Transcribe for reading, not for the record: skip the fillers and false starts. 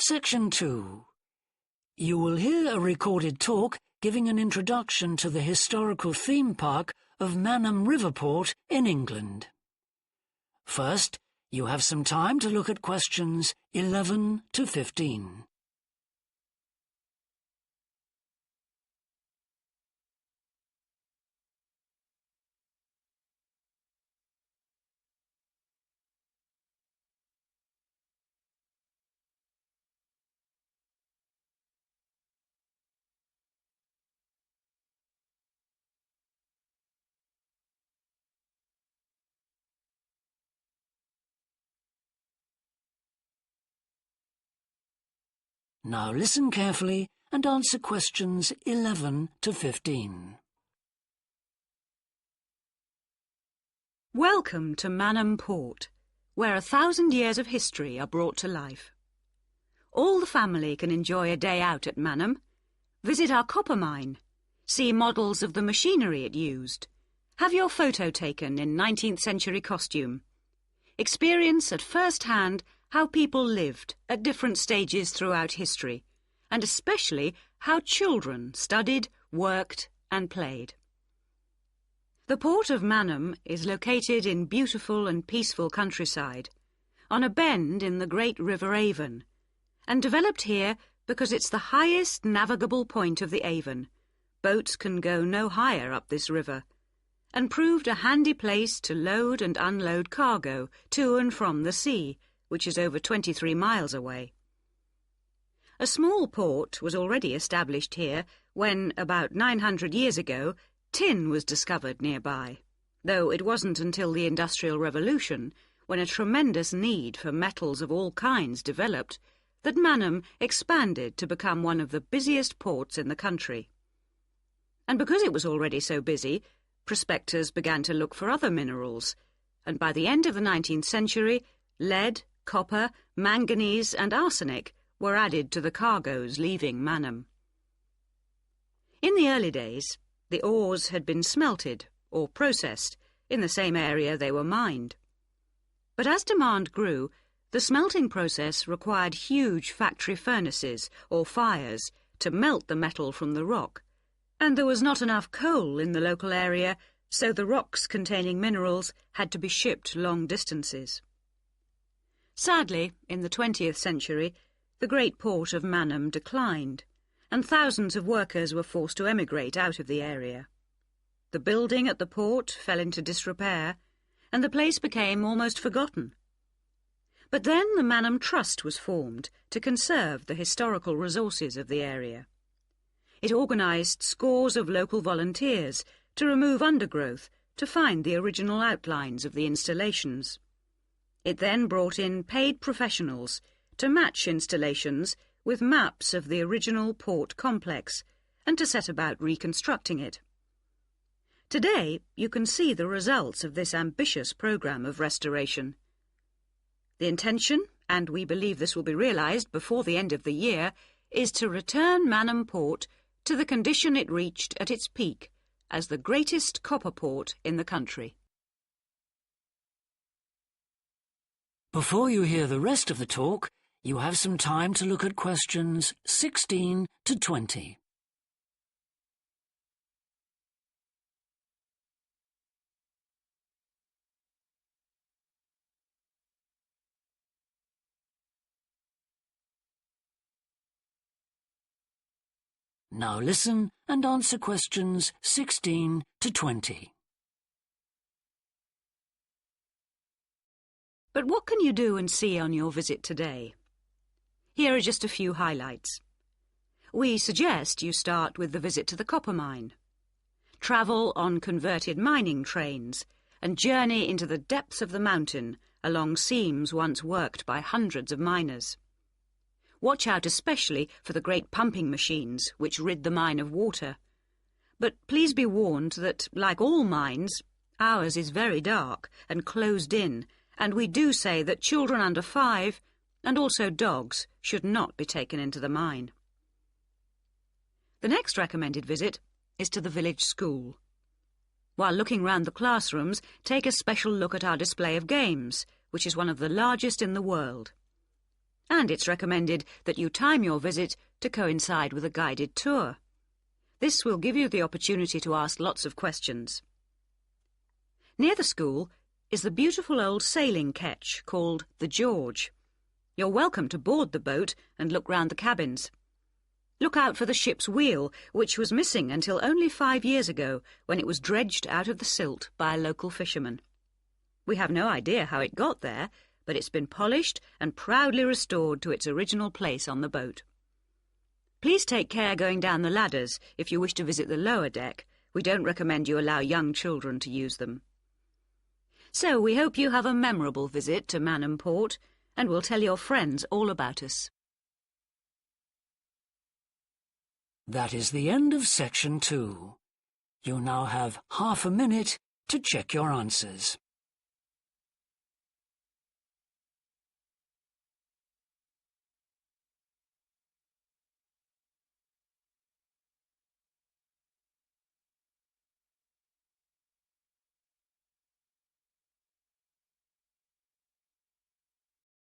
Section 2. You will hear a recorded talk giving an introduction to the historical theme park of Mannum Riverport in England. First, you have some time to look at questions 11 to 15. Now listen carefully and answer questions 11 to 15. Welcome to Mannum Port, where 1,000 years of history are brought to life. All the family can enjoy a day out at Mannum, visit our copper mine, see models of the machinery it used, have your photo taken in 19th century costume, experience at first hand how people lived at different stages throughout history, and especially how children studied, worked and played. The port of Mannum is located in beautiful and peaceful countryside, on a bend in the great River Avon, and developed here because it's the highest navigable point of the Avon. Boats can go no higher up this river, and proved a handy place to load and unload cargo to and from the sea, which is over 23 miles away. A small port was already established here when, about 900 years ago, tin was discovered nearby, though it wasn't until the Industrial Revolution, when a tremendous need for metals of all kinds developed, that Mannum expanded to become one of the busiest ports in the country. And because it was already so busy, prospectors began to look for other minerals, and by the end of the 19th century, lead, copper, manganese and arsenic were added to the cargoes leaving Mannum. In the early days, the ores had been smelted or processed in the same area they were mined. But as demand grew, the smelting process required huge factory furnaces or fires to melt the metal from the rock, and there was not enough coal in the local area, so the rocks containing minerals had to be shipped long distances. Sadly, in the 20th century, the great port of Mannum declined, and thousands of workers were forced to emigrate out of the area. The building at the port fell into disrepair, and the place became almost forgotten. But then the Mannum Trust was formed to conserve the historical resources of the area. It organised scores of local volunteers to remove undergrowth to find the original outlines of the installations. It then brought in paid professionals to match installations with maps of the original port complex and to set about reconstructing it. Today, you can see the results of this ambitious programme of restoration. The intention, and we believe this will be realised before the end of the year, is to return Mannum Port to the condition it reached at its peak as the greatest copper port in the country. Before you hear the rest of the talk, you have some time to look at questions 16 to 20. Now listen and answer questions 16 to 20. But what can you do and see on your visit today? Here are just a few highlights. We suggest you start with the visit to the copper mine. Travel on converted mining trains and journey into the depths of the mountain along seams once worked by hundreds of miners. Watch out especially for the great pumping machines which rid the mine of water. But please be warned that, like all mines, ours is very dark and closed in, and we do say that children under 5 and also dogs should not be taken into the mine. The next recommended visit is to the village school. While looking round the classrooms, take a special look at our display of games, which is one of the largest in the world. And it's recommended that you time your visit to coincide with a guided tour. This will give you the opportunity to ask lots of questions. Near the school is the beautiful old sailing ketch called the George. You're welcome to board the boat and look round the cabins. Look out for the ship's wheel, which was missing until only 5 years ago, when it was dredged out of the silt by a local fisherman. We have no idea how it got there, but it's been polished and proudly restored to its original place on the boat. Please take care going down the ladders if you wish to visit the lower deck. We don't recommend you allow young children to use them. So we hope you have a memorable visit to Manham Port, and will tell your friends all about us. That is the end of section 2. You now have half a minute to check your answers.